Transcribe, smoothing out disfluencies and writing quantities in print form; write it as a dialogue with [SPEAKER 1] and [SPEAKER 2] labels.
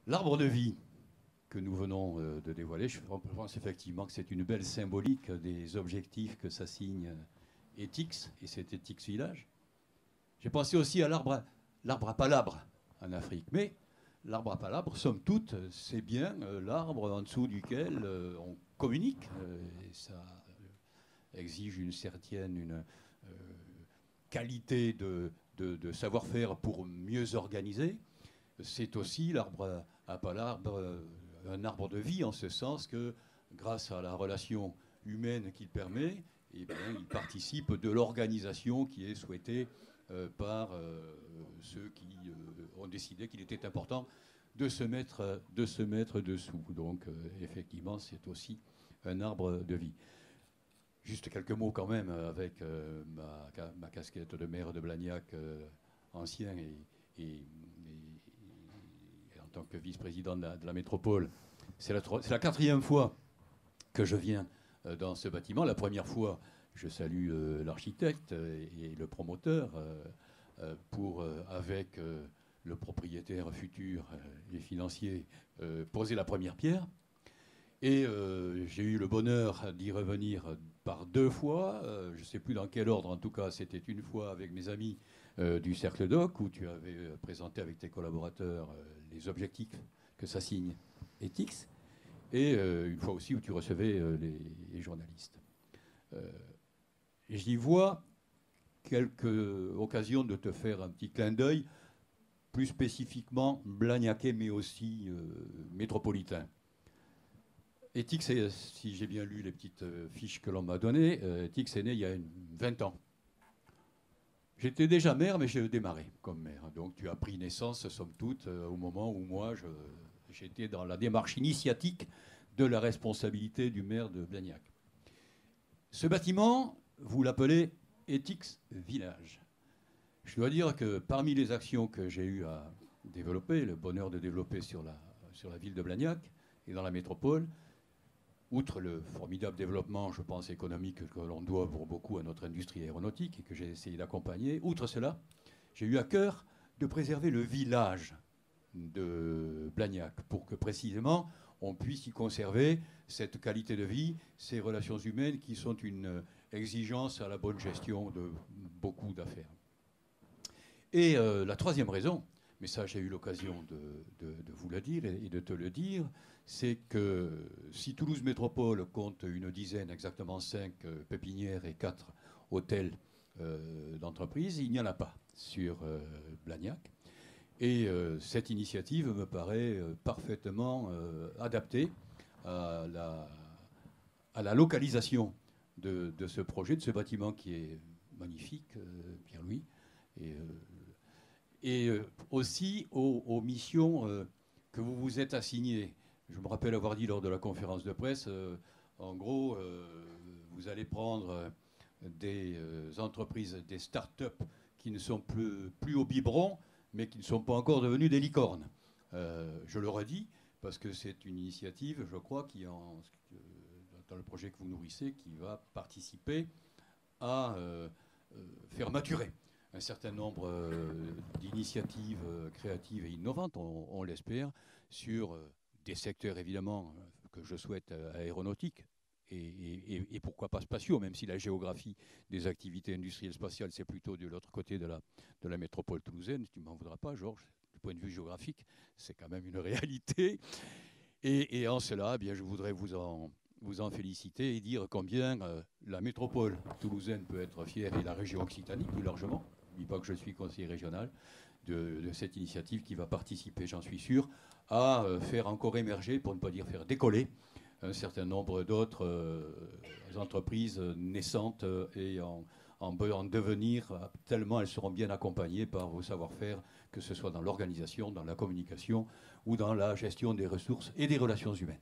[SPEAKER 1] L'arbre de vie que nous venons de dévoiler, je pense effectivement que c'est une belle symbolique des objectifs que s'assigne ETICS et cet ETICS Village. J'ai pensé aussi à l'arbre à palabre en Afrique. Mais l'arbre à palabre, somme toute, c'est bien l'arbre en dessous duquel on communique. Et ça exige une certaine qualité de savoir-faire pour mieux organiser. C'est aussi l'arbre à palabre, un arbre de vie en ce sens que grâce à la relation humaine qu'il permet, eh bien, il participe de l'organisation qui est souhaitée par ceux qui ont décidé qu'il était important de se mettre dessous. Donc effectivement, c'est aussi un arbre de vie. Juste quelques mots quand même avec ma casquette de maire de Blagnac ancien et en tant que vice-président de la métropole. C'est la quatrième fois que je viens dans ce bâtiment. La première fois, je salue l'architecte et le promoteur pour, avec le propriétaire futur et financier, poser la première pierre. Et j'ai eu le bonheur d'y revenir par deux fois. Je ne sais plus dans quel ordre, en tout cas, c'était une fois avec mes amis du Cercle Doc, où tu avais présenté avec tes collaborateurs les objectifs que s'assigne ETICS, et une fois aussi où tu recevais les journalistes. J'y vois quelques occasions de te faire un petit clin d'œil, plus spécifiquement blagnacais, mais aussi métropolitain. ETICS, si j'ai bien lu les petites fiches que l'on m'a données, ETICS est né il y a 20 ans. J'étais déjà maire, mais j'ai démarré comme maire. Donc tu as pris naissance, somme toute, au moment où moi, j'étais dans la démarche initiatique de la responsabilité du maire de Blagnac. Ce bâtiment, vous l'appelez ETICS Village. Je dois dire que parmi les actions que j'ai eu à développer, le bonheur de développer sur la ville de Blagnac et dans la métropole, outre le formidable développement, je pense, économique que l'on doit pour beaucoup à notre industrie aéronautique et que j'ai essayé d'accompagner, outre cela, j'ai eu à cœur de préserver le village de Blagnac pour que précisément on puisse y conserver cette qualité de vie, ces relations humaines qui sont une exigence à la bonne gestion de beaucoup d'affaires. Et la troisième raison, mais ça j'ai eu l'occasion de vous le dire et de te le dire, c'est que si Toulouse Métropole compte une dizaine, exactement 5 pépinières et 4 hôtels d'entreprise, il n'y en a pas sur Blagnac. Et cette initiative me paraît parfaitement adaptée à la localisation de ce projet, de ce bâtiment qui est magnifique, Pierre-Louis, et aussi aux missions que vous vous êtes assignées. Je me rappelle avoir dit lors de la conférence de presse, en gros, vous allez prendre des entreprises, des start-up qui ne sont plus au biberon, mais qui ne sont pas encore devenues des licornes. Je le redis, parce que c'est une initiative, je crois, dans le projet que vous nourrissez, qui va participer à faire maturer un certain nombre d'initiatives créatives et innovantes, on l'espère, sur des secteurs évidemment que je souhaite aéronautiques et pourquoi pas spatiaux, même si la géographie des activités industrielles spatiales, c'est plutôt de l'autre côté de la métropole toulousaine. Tu ne m'en voudras pas, Georges, du point de vue géographique, c'est quand même une réalité. Et en cela, eh bien, je voudrais vous en féliciter et dire combien la métropole toulousaine peut être fière, et la région Occitanie plus largement, je ne dis pas que je suis conseiller régional, de cette initiative qui va participer, j'en suis sûr, à faire encore émerger, pour ne pas dire faire décoller, un certain nombre d'autres entreprises naissantes et en devenir, tellement elles seront bien accompagnées par vos savoir-faire, que ce soit dans l'organisation, dans la communication ou dans la gestion des ressources et des relations humaines.